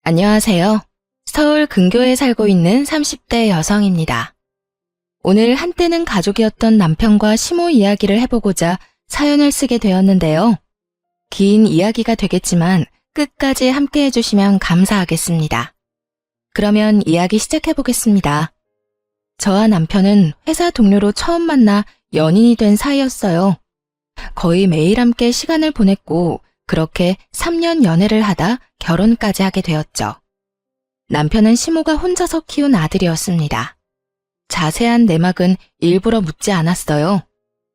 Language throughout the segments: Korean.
안녕하세요. 서울 근교에 살고 있는 30대 여성입니다. 오늘 한때는 가족이었던 남편과 시모 이야기를 해보고자 사연을 쓰게 되었는데요. 긴 이야기가 되겠지만 끝까지 함께 해주시면 감사하겠습니다. 그러면 이야기 시작해보겠습니다. 저와 남편은 회사 동료로 처음 만나 연인이 된 사이였어요. 거의 매일 함께 시간을 보냈고 그렇게 3년 연애를 하다 결혼까지 하게 되었죠. 남편은 시모가 혼자서 키운 아들이었습니다. 자세한 내막은 일부러 묻지 않았어요.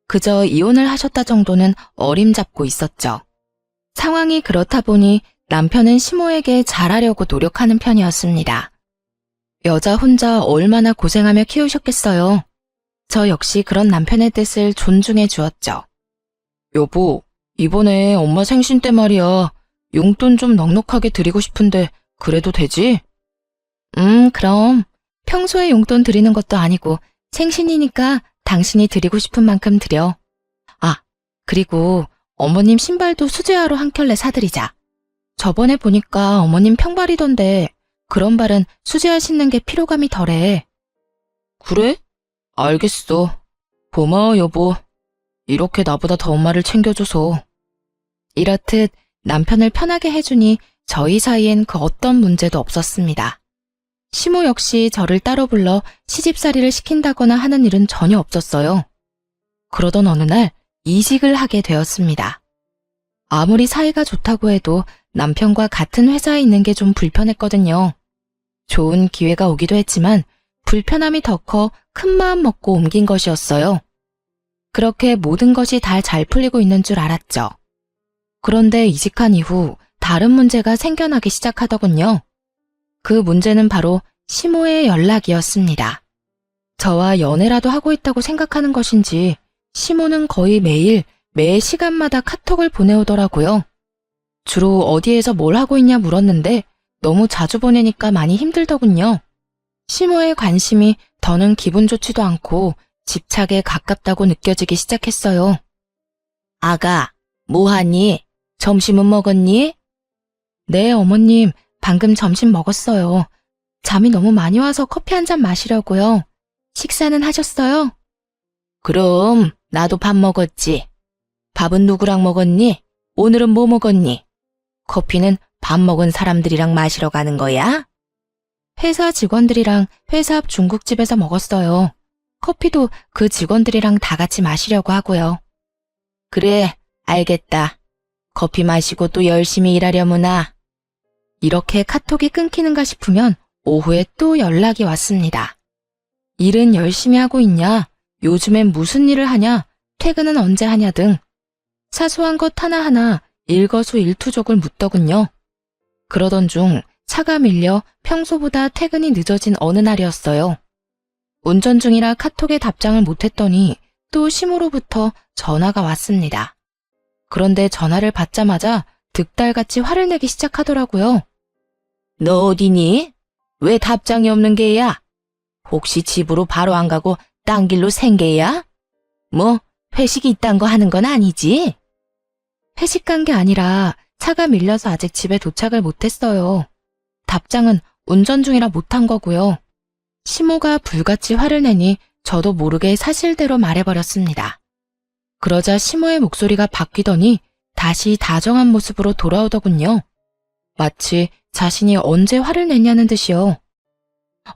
그저 이혼을 하셨다 정도는 어림잡고 있었죠. 상황이 그렇다 보니 남편은 시모에게 잘하려고 노력하는 편이었습니다. 여자 혼자 얼마나 고생하며 키우셨겠어요. 저 역시 그런 남편의 뜻을 존중해 주었죠. 여보, 이번에 엄마 생신 때 말이야. 용돈 좀 넉넉하게 드리고 싶은데 그래도 되지? 그럼 평소에 용돈 드리는 것도 아니고 생신이니까 당신이 드리고 싶은 만큼 드려. 아, 그리고 어머님 신발도 수제화로 한 켤레 사드리자. 저번에 보니까 어머님 평발이던데 그런 발은 수제화 신는 게 피로감이 덜해. 그래? 알겠어. 고마워 여보. 이렇게 나보다 더 엄마를 챙겨줘서. 이렇듯 남편을 편하게 해주니 저희 사이엔 그 어떤 문제도 없었습니다. 시모 역시 저를 따로 불러 시집살이를 시킨다거나 하는 일은 전혀 없었어요. 그러던 어느 날 이직을 하게 되었습니다. 아무리 사이가 좋다고 해도 남편과 같은 회사에 있는 게 좀 불편했거든요. 좋은 기회가 오기도 했지만 불편함이 더 커 큰 마음 먹고 옮긴 것이었어요. 그렇게 모든 것이 다 잘 풀리고 있는 줄 알았죠. 그런데 이직한 이후 다른 문제가 생겨나기 시작하더군요. 그 문제는 바로 시모의 연락이었습니다. 저와 연애라도 하고 있다고 생각하는 것인지 시모는 거의 매일 매 시간마다 카톡을 보내오더라고요. 주로 어디에서 뭘 하고 있냐 물었는데 너무 자주 보내니까 많이 힘들더군요. 시모의 관심이 더는 기분 좋지도 않고 집착에 가깝다고 느껴지기 시작했어요. 아가, 뭐하니? 점심은 먹었니? 네, 어머님, 방금 점심 먹었어요. 잠이 너무 많이 와서 커피 한 잔 마시려고요. 식사는 하셨어요? 그럼 나도 밥 먹었지. 밥은 누구랑 먹었니? 오늘은 뭐 먹었니? 커피는 밥 먹은 사람들이랑 마시러 가는 거야? 회사 직원들이랑 회사 앞 중국집에서 먹었어요. 커피도 그 직원들이랑 다 같이 마시려고 하고요. 그래, 알겠다. 커피 마시고 또 열심히 일하려무나. 이렇게 카톡이 끊기는가 싶으면 오후에 또 연락이 왔습니다. 일은 열심히 하고 있냐? 요즘엔 무슨 일을 하냐? 퇴근은 언제 하냐 등 사소한 것 하나하나 일거수일투족을 묻더군요. 그러던 중 차가 밀려 평소보다 퇴근이 늦어진 어느 날이었어요. 운전 중이라 카톡에 답장을 못했더니 또 시모로부터 전화가 왔습니다. 그런데 전화를 받자마자 득달같이 화를 내기 시작하더라고요. 너 어디니? 왜 답장이 없는 게야? 혹시 집으로 바로 안 가고 딴 길로 생게야? 뭐 회식이 있단 거 하는 건 아니지? 회식 간 게 아니라 차가 밀려서 아직 집에 도착을 못했어요. 답장은 운전 중이라 못한 거고요. 시모가 불같이 화를 내니 저도 모르게 사실대로 말해버렸습니다. 그러자 시모의 목소리가 바뀌더니 다시 다정한 모습으로 돌아오더군요. 마치 자신이 언제 화를 냈냐는 듯이요.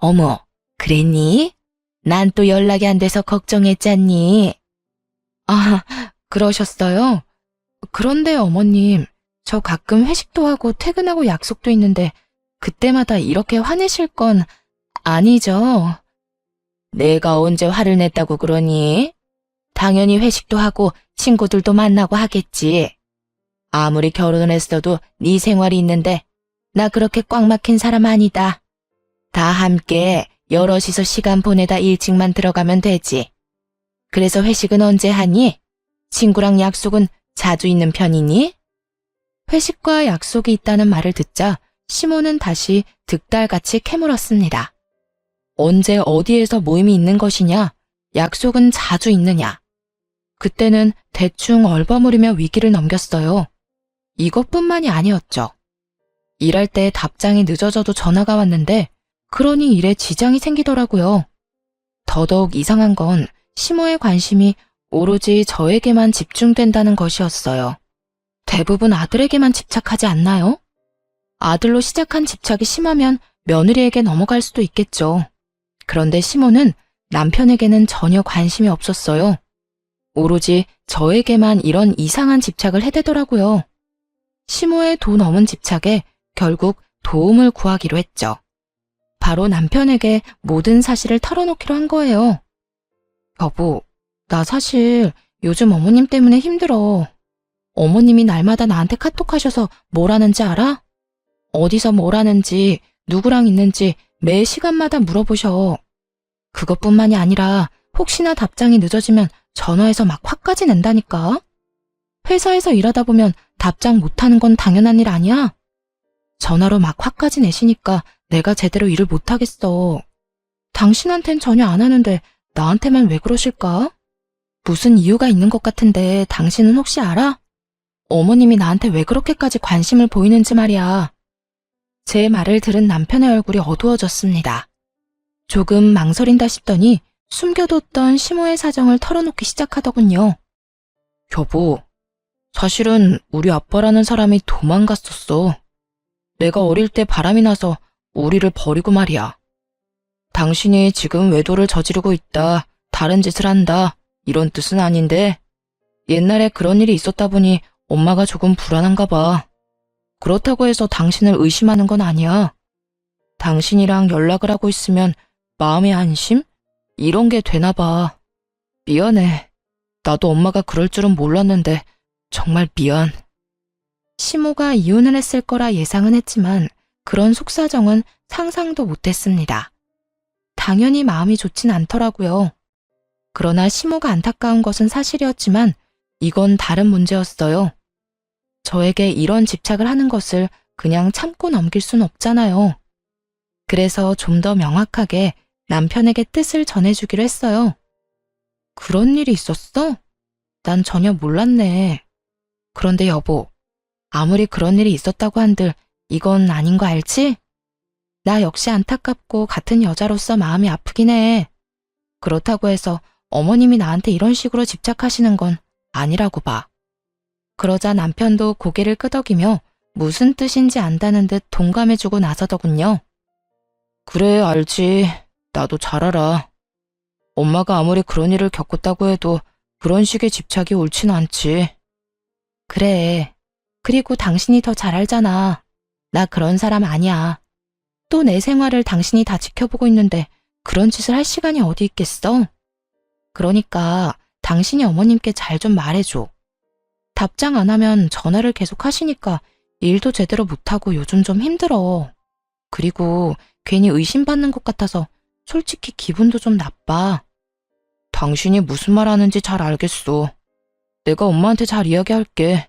어머, 그랬니? 난 또 연락이 안 돼서 걱정했잖니. 아, 그러셨어요? 그런데 어머님, 저 가끔 회식도 하고 퇴근하고 약속도 있는데 그때마다 이렇게 화내실 건 아니죠? 내가 언제 화를 냈다고 그러니? 당연히 회식도 하고 친구들도 만나고 하겠지. 아무리 결혼을 했어도 네 생활이 있는데 나 그렇게 꽉 막힌 사람 아니다. 다 함께 여럿이서 시간 보내다 일찍만 들어가면 되지. 그래서 회식은 언제 하니? 친구랑 약속은 자주 있는 편이니? 회식과 약속이 있다는 말을 듣자 시모는 다시 득달같이 캐물었습니다. 언제 어디에서 모임이 있는 것이냐? 약속은 자주 있느냐? 그때는 대충 얼버무리며 위기를 넘겼어요. 이것뿐만이 아니었죠. 일할 때 답장이 늦어져도 전화가 왔는데 그러니 일에 지장이 생기더라고요. 더더욱 이상한 건 시모의 관심이 오로지 저에게만 집중된다는 것이었어요. 대부분 아들에게만 집착하지 않나요? 아들로 시작한 집착이 심하면 며느리에게 넘어갈 수도 있겠죠. 그런데 시모는 남편에게는 전혀 관심이 없었어요. 오로지 저에게만 이런 이상한 집착을 해대더라고요. 시모의 돈 없는 집착에 결국 도움을 구하기로 했죠. 바로 남편에게 모든 사실을 털어놓기로 한 거예요. 여보, 나 사실 요즘 어머님 때문에 힘들어. 어머님이 날마다 나한테 카톡하셔서 뭘 하는지 알아? 어디서 뭘 하는지, 누구랑 있는지 매 시간마다 물어보셔. 그것뿐만이 아니라 혹시나 답장이 늦어지면 전화해서 막 화까지 낸다니까? 회사에서 일하다 보면 답장 못하는 건 당연한 일 아니야? 전화로 막 화까지 내시니까 내가 제대로 일을 못하겠어. 당신한텐 전혀 안 하는데 나한테만 왜 그러실까? 무슨 이유가 있는 것 같은데 당신은 혹시 알아? 어머님이 나한테 왜 그렇게까지 관심을 보이는지 말이야. 제 말을 들은 남편의 얼굴이 어두워졌습니다. 조금 망설인다 싶더니 숨겨뒀던 시모의 사정을 털어놓기 시작하더군요. 여보, 사실은 우리 아빠라는 사람이 도망갔었어. 내가 어릴 때 바람이 나서 우리를 버리고 말이야. 당신이 지금 외도를 저지르고 있다, 다른 짓을 한다, 이런 뜻은 아닌데 옛날에 그런 일이 있었다 보니 엄마가 조금 불안한가 봐. 그렇다고 해서 당신을 의심하는 건 아니야. 당신이랑 연락을 하고 있으면 마음의 안심? 이런 게 되나 봐. 미안해. 나도 엄마가 그럴 줄은 몰랐는데 정말 미안. 시모가 이혼을 했을 거라 예상은 했지만 그런 속사정은 상상도 못했습니다. 당연히 마음이 좋진 않더라고요. 그러나 시모가 안타까운 것은 사실이었지만 이건 다른 문제였어요. 저에게 이런 집착을 하는 것을 그냥 참고 넘길 순 없잖아요. 그래서 좀 더 명확하게 남편에게 뜻을 전해주기로 했어요. 그런 일이 있었어? 난 전혀 몰랐네. 그런데 여보, 아무리 그런 일이 있었다고 한들 이건 아닌 거 알지? 나 역시 안타깝고 같은 여자로서 마음이 아프긴 해. 그렇다고 해서 어머님이 나한테 이런 식으로 집착하시는 건 아니라고 봐. 그러자 남편도 고개를 끄덕이며 무슨 뜻인지 안다는 듯 동감해주고 나서더군요. 그래, 알지. 나도 잘 알아. 엄마가 아무리 그런 일을 겪었다고 해도 그런 식의 집착이 옳진 않지. 그래. 그리고 당신이 더 잘 알잖아. 나 그런 사람 아니야. 또 내 생활을 당신이 다 지켜보고 있는데 그런 짓을 할 시간이 어디 있겠어? 그러니까 당신이 어머님께 잘 좀 말해줘. 답장 안 하면 전화를 계속 하시니까 일도 제대로 못하고 요즘 좀 힘들어. 그리고 괜히 의심받는 것 같아서 솔직히 기분도 좀 나빠. 당신이 무슨 말 하는지 잘 알겠어. 내가 엄마한테 잘 이야기할게.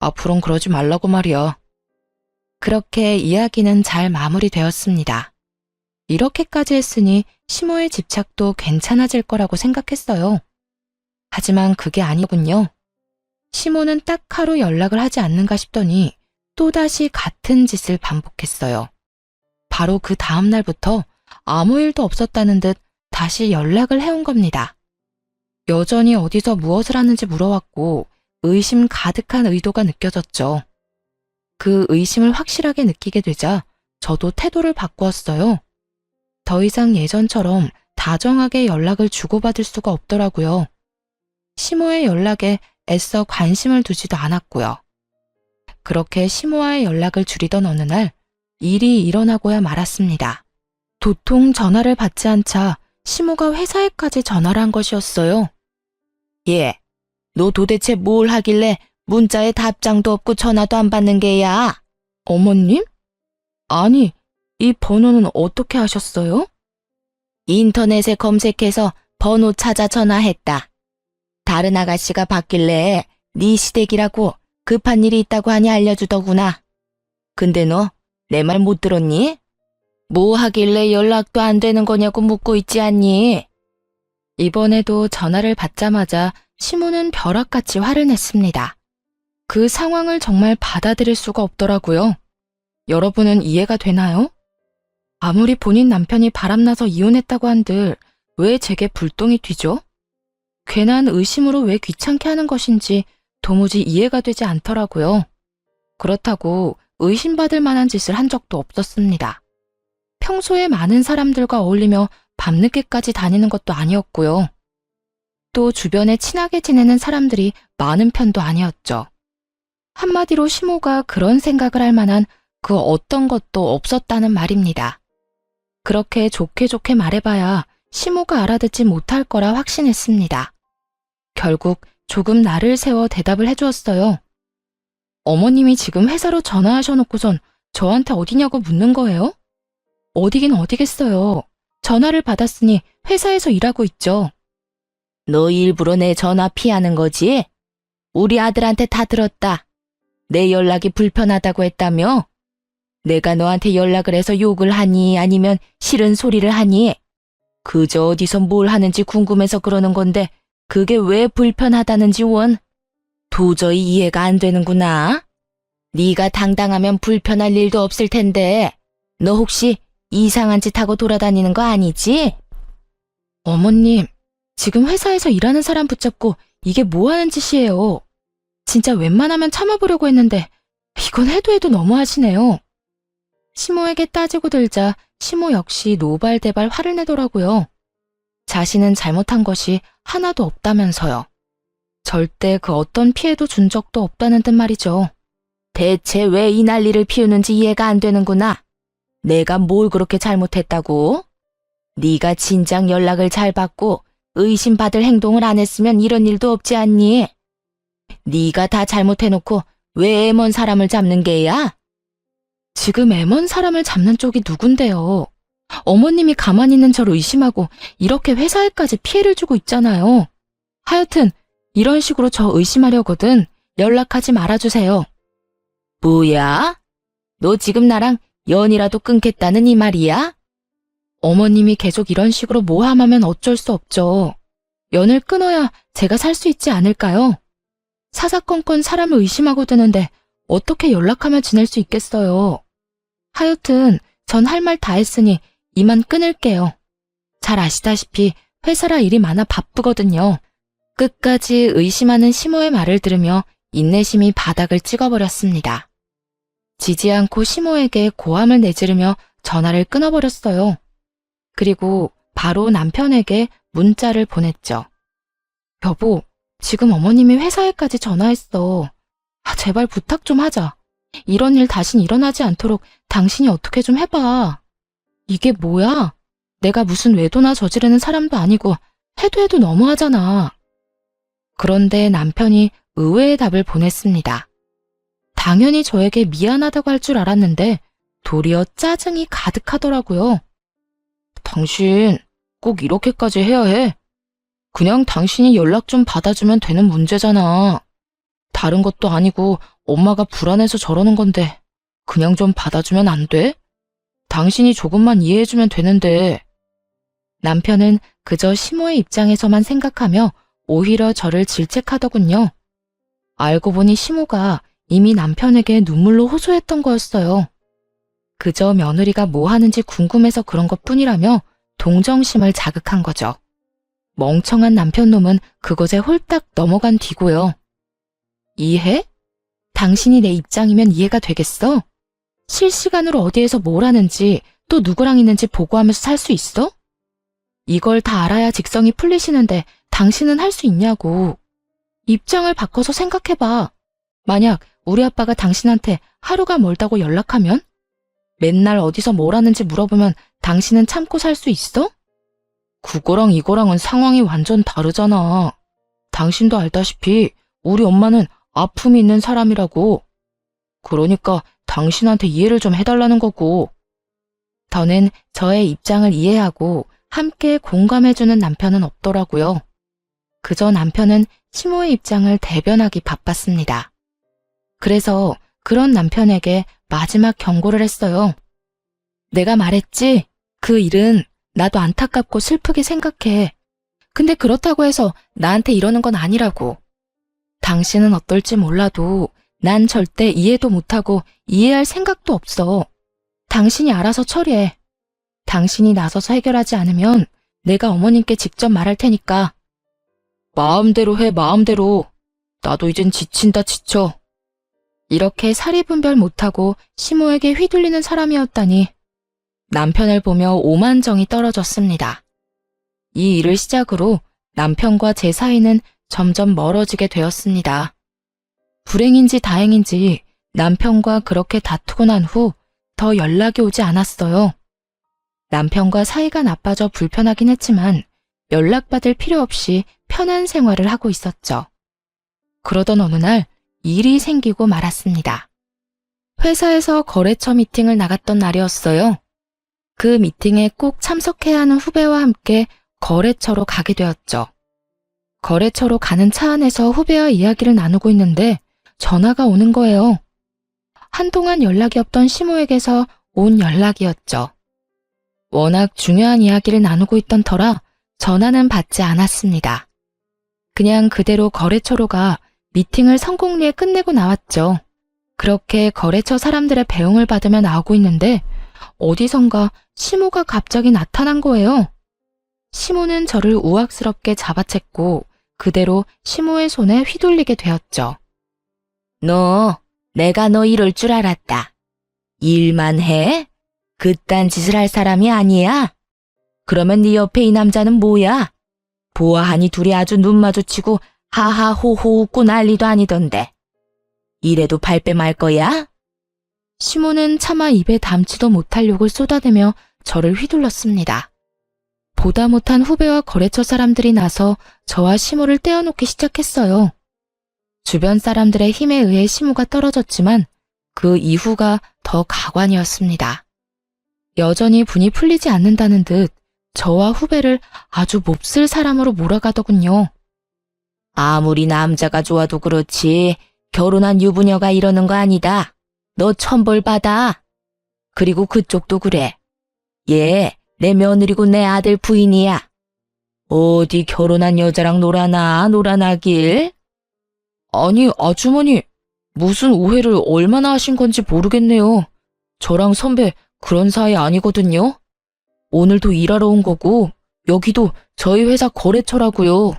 앞으론 그러지 말라고 말이야. 그렇게 이야기는 잘 마무리되었습니다. 이렇게까지 했으니 시모의 집착도 괜찮아질 거라고 생각했어요. 하지만 그게 아니군요. 시모는 딱 하루 연락을 하지 않는가 싶더니 또다시 같은 짓을 반복했어요. 바로 그 다음 날부터 아무 일도 없었다는 듯 다시 연락을 해온 겁니다. 여전히 어디서 무엇을 하는지 물어왔고 의심 가득한 의도가 느껴졌죠. 그 의심을 확실하게 느끼게 되자 저도 태도를 바꾸었어요. 더 이상 예전처럼 다정하게 연락을 주고받을 수가 없더라고요. 시모의 연락에 애써 관심을 두지도 않았고요. 그렇게 시모와의 연락을 줄이던 어느 날 일이 일어나고야 말았습니다. 도통 전화를 받지 않자 시모가 회사에까지 전화를 한 것이었어요. 얘, 너 도대체 뭘 하길래 문자에 답장도 없고 전화도 안 받는 게야? 어머님? 아니, 이 번호는 어떻게 하셨어요? 인터넷에 검색해서 번호 찾아 전화했다. 다른 아가씨가 받길래 네 시댁이라고 급한 일이 있다고 하니 알려주더구나. 근데 너 내 말 못 들었니? 뭐 하길래 연락도 안 되는 거냐고 묻고 있지 않니? 이번에도 전화를 받자마자 시모는 벼락같이 화를 냈습니다. 그 상황을 정말 받아들일 수가 없더라고요. 여러분은 이해가 되나요? 아무리 본인 남편이 바람나서 이혼했다고 한들 왜 제게 불똥이 튀죠? 괜한 의심으로 왜 귀찮게 하는 것인지 도무지 이해가 되지 않더라고요. 그렇다고 의심받을 만한 짓을 한 적도 없었습니다. 평소에 많은 사람들과 어울리며 밤늦게까지 다니는 것도 아니었고요. 또 주변에 친하게 지내는 사람들이 많은 편도 아니었죠. 한마디로 시모가 그런 생각을 할 만한 그 어떤 것도 없었다는 말입니다. 그렇게 좋게 좋게 말해봐야 시모가 알아듣지 못할 거라 확신했습니다. 결국 조금 나를 세워 대답을 해주었어요. 어머님이 지금 회사로 전화하셔놓고선 저한테 어디냐고 묻는 거예요? 어디긴 어디겠어요. 전화를 받았으니 회사에서 일하고 있죠. 너 일부러 내 전화 피하는 거지? 우리 아들한테 다 들었다. 내 연락이 불편하다고 했다며? 내가 너한테 연락을 해서 욕을 하니 아니면 싫은 소리를 하니? 그저 어디서 뭘 하는지 궁금해서 그러는 건데 그게 왜 불편하다는지 원? 도저히 이해가 안 되는구나. 네가 당당하면 불편할 일도 없을 텐데 너 혹시 이상한 짓 하고 돌아다니는 거 아니지? 어머님, 지금 회사에서 일하는 사람 붙잡고 이게 뭐 하는 짓이에요? 진짜 웬만하면 참아보려고 했는데 이건 해도 해도 너무하시네요. 시모에게 따지고 들자 시모 역시 노발대발 화를 내더라고요. 자신은 잘못한 것이 하나도 없다면서요. 절대 그 어떤 피해도 준 적도 없다는 듯 말이죠. 대체 왜 이 난리를 피우는지 이해가 안 되는구나. 내가 뭘 그렇게 잘못했다고? 네가 진작 연락을 잘 받고 의심받을 행동을 안 했으면 이런 일도 없지 않니? 네가 다 잘못해놓고 왜 애먼 사람을 잡는 게야? 지금 애먼 사람을 잡는 쪽이 누군데요? 어머님이 가만히 있는 저를 의심하고 이렇게 회사에까지 피해를 주고 있잖아요. 하여튼 이런 식으로 저 의심하려거든 연락하지 말아주세요. 뭐야? 너 지금 나랑 연이라도 끊겠다는 이 말이야? 어머님이 계속 이런 식으로 모함하면 어쩔 수 없죠. 연을 끊어야 제가 살 수 있지 않을까요? 사사건건 사람을 의심하고 드는데 어떻게 연락하며 지낼 수 있겠어요. 하여튼 전 할 말 다 했으니 이만 끊을게요. 잘 아시다시피 회사라 일이 많아 바쁘거든요. 끝까지 의심하는 시모의 말을 들으며 인내심이 바닥을 찍어버렸습니다. 지지 않고 시모에게 고함을 내지르며 전화를 끊어버렸어요. 그리고 바로 남편에게 문자를 보냈죠. 여보, 지금 어머님이 회사에까지 전화했어. 제발 부탁 좀 하자. 이런 일 다신 일어나지 않도록 당신이 어떻게 좀 해봐. 이게 뭐야? 내가 무슨 외도나 저지르는 사람도 아니고 해도 해도 너무하잖아. 그런데 남편이 의외의 답을 보냈습니다. 당연히 저에게 미안하다고 할 줄 알았는데 도리어 짜증이 가득하더라고요. 당신 꼭 이렇게까지 해야 해? 그냥 당신이 연락 좀 받아주면 되는 문제잖아. 다른 것도 아니고 엄마가 불안해서 저러는 건데 그냥 좀 받아주면 안 돼? 당신이 조금만 이해해주면 되는데. 남편은 그저 시모의 입장에서만 생각하며 오히려 저를 질책하더군요. 알고 보니 시모가 이미 남편에게 눈물로 호소했던 거였어요. 그저 며느리가 뭐 하는지 궁금해서 그런 것뿐이라며 동정심을 자극한 거죠. 멍청한 남편놈은 그것에 홀딱 넘어간 뒤고요. 이해? 당신이 내 입장이면 이해가 되겠어? 실시간으로 어디에서 뭘 하는지 또 누구랑 있는지 보고하면서 살 수 있어? 이걸 다 알아야 직성이 풀리시는데 당신은 할 수 있냐고. 입장을 바꿔서 생각해봐. 만약 우리 아빠가 당신한테 하루가 멀다고 연락하면? 맨날 어디서 뭘 하는지 물어보면 당신은 참고 살 수 있어? 그거랑 이거랑은 상황이 완전 다르잖아. 당신도 알다시피 우리 엄마는 아픔이 있는 사람이라고. 그러니까 당신한테 이해를 좀 해달라는 거고. 더는 저의 입장을 이해하고 함께 공감해주는 남편은 없더라고요. 그저 남편은 시모의 입장을 대변하기 바빴습니다. 그래서 그런 남편에게 마지막 경고를 했어요. 내가 말했지? 그 일은 나도 안타깝고 슬프게 생각해. 근데 그렇다고 해서 나한테 이러는 건 아니라고. 당신은 어떨지 몰라도 난 절대 이해도 못하고 이해할 생각도 없어. 당신이 알아서 처리해. 당신이 나서서 해결하지 않으면 내가 어머님께 직접 말할 테니까. 마음대로 해, 마음대로. 나도 이젠 지친다, 지쳐. 이렇게 사리분별 못하고 시모에게 휘둘리는 사람이었다니. 남편을 보며 오만정이 떨어졌습니다. 이 일을 시작으로 남편과 제 사이는 점점 멀어지게 되었습니다. 불행인지 다행인지 남편과 그렇게 다투고 난 후 더 연락이 오지 않았어요. 남편과 사이가 나빠져 불편하긴 했지만 연락받을 필요 없이 편한 생활을 하고 있었죠. 그러던 어느 날 일이 생기고 말았습니다. 회사에서 거래처 미팅을 나갔던 날이었어요. 그 미팅에 꼭 참석해야 하는 후배와 함께 거래처로 가게 되었죠. 거래처로 가는 차 안에서 후배와 이야기를 나누고 있는데 전화가 오는 거예요. 한동안 연락이 없던 시모에게서 온 연락이었죠. 워낙 중요한 이야기를 나누고 있던 터라 전화는 받지 않았습니다. 그냥 그대로 거래처로 가 미팅을 성공리에 끝내고 나왔죠. 그렇게 거래처 사람들의 배웅을 받으며 나오고 있는데 어디선가 시모가 갑자기 나타난 거예요. 시모는 저를 우악스럽게 잡아챘고 그대로 시모의 손에 휘둘리게 되었죠. 내가 너 이럴 줄 알았다. 일만 해? 그딴 짓을 할 사람이 아니야. 그러면 네 옆에 이 남자는 뭐야? 보아하니 둘이 아주 눈 마주치고 하하호호 웃고 난리도 아니던데. 이래도 발뺌 할 거야? 시모는 차마 입에 담지도 못할 욕을 쏟아내며 저를 휘둘렀습니다. 보다 못한 후배와 거래처 사람들이 나서 저와 시모를 떼어놓기 시작했어요. 주변 사람들의 힘에 의해 시모가 떨어졌지만 그 이후가 더 가관이었습니다. 여전히 분이 풀리지 않는다는 듯 저와 후배를 아주 몹쓸 사람으로 몰아가더군요. 아무리 남자가 좋아도 그렇지 결혼한 유부녀가 이러는 거 아니다. 너 천벌 받아. 그리고 그쪽도 그래. 얘 내 며느리고 내 아들 부인이야. 어디 결혼한 여자랑 놀아나길? 아니, 아주머니, 무슨 오해를 얼마나 하신 건지 모르겠네요. 저랑 선배 그런 사이 아니거든요. 오늘도 일하러 온 거고 여기도 저희 회사 거래처라고요.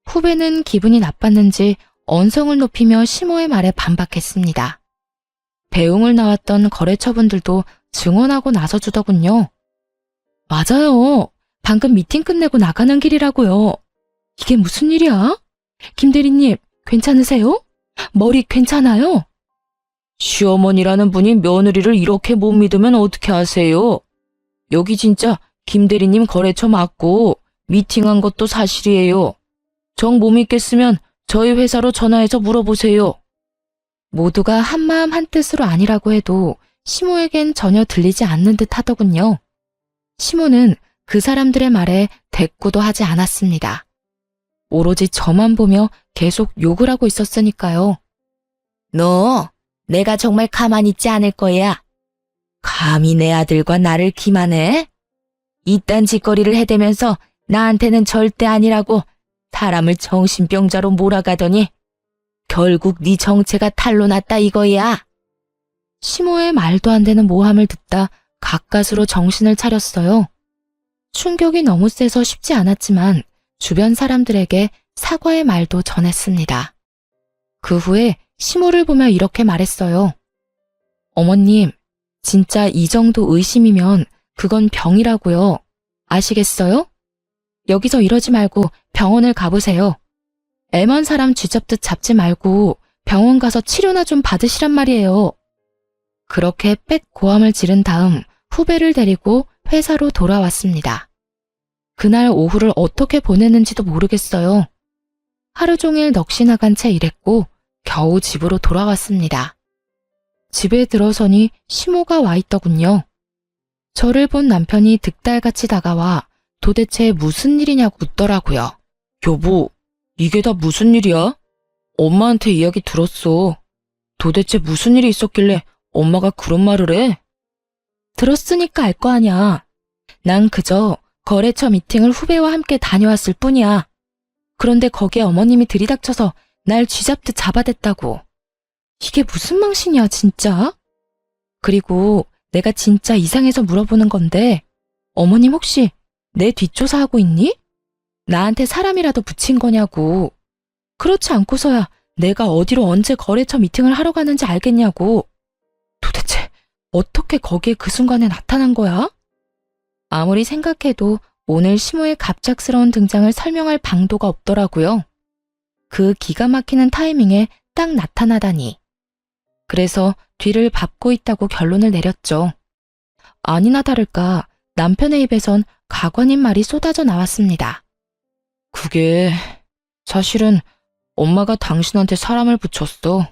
후배는 기분이 나빴는지 언성을 높이며 시모의 말에 반박했습니다. 배웅을 나왔던 거래처분들도 증언하고 나서주더군요. 맞아요. 방금 미팅 끝내고 나가는 길이라고요. 이게 무슨 일이야? 김 대리님, 괜찮으세요? 머리 괜찮아요? 시어머니라는 분이 며느리를 이렇게 못 믿으면 어떻게 하세요? 여기 진짜 김 대리님 거래처 맞고 미팅한 것도 사실이에요. 정 못 믿겠으면 저희 회사로 전화해서 물어보세요. 모두가 한마음 한뜻으로 아니라고 해도 시모에겐 전혀 들리지 않는 듯 하더군요. 시모는 그 사람들의 말에 대꾸도 하지 않았습니다. 오로지 저만 보며 계속 욕을 하고 있었으니까요. 너, 내가 정말 가만히 있지 않을 거야. 감히 내 아들과 나를 기만해? 이딴 짓거리를 해대면서 나한테는 절대 아니라고 사람을 정신병자로 몰아가더니 결국 네 정체가 탄로 났다 이거야. 시모의 말도 안 되는 모함을 듣다 가까스로 정신을 차렸어요. 충격이 너무 세서 쉽지 않았지만 주변 사람들에게 사과의 말도 전했습니다. 그 후에 시모를 보며 이렇게 말했어요. 어머님, 진짜 이 정도 의심이면 그건 병이라고요. 아시겠어요? 여기서 이러지 말고 병원을 가보세요. 애먼 사람 쥐잡듯 잡지 말고 병원 가서 치료나 좀 받으시란 말이에요. 그렇게 빽 고함을 지른 다음 후배를 데리고 회사로 돌아왔습니다. 그날 오후를 어떻게 보냈는지도 모르겠어요. 하루 종일 넋이 나간 채 일했고 겨우 집으로 돌아왔습니다. 집에 들어서니 시모가 와 있더군요. 저를 본 남편이 득달같이 다가와 도대체 무슨 일이냐고 묻더라고요. 여보, 이게 다 무슨 일이야? 엄마한테 이야기 들었어. 도대체 무슨 일이 있었길래 엄마가 그런 말을 해? 들었으니까 알 거 아냐. 난 그저 거래처 미팅을 후배와 함께 다녀왔을 뿐이야. 그런데 거기에 어머님이 들이닥쳐서 날 쥐잡듯 잡아댔다고. 이게 무슨 망신이야, 진짜? 그리고 내가 진짜 이상해서 물어보는 건데, 어머님 혹시 내 뒷조사하고 있니? 나한테 사람이라도 붙인 거냐고. 그렇지 않고서야 내가 어디로 언제 거래처 미팅을 하러 가는지 알겠냐고. 도대체 어떻게 거기에 그 순간에 나타난 거야? 아무리 생각해도 오늘 시모의 갑작스러운 등장을 설명할 방도가 없더라고요. 그 기가 막히는 타이밍에 딱 나타나다니. 그래서 뒤를 밟고 있다고 결론을 내렸죠. 아니나 다를까 남편의 입에선 가관인 말이 쏟아져 나왔습니다. 그게 사실은 엄마가 당신한테 사람을 붙였어.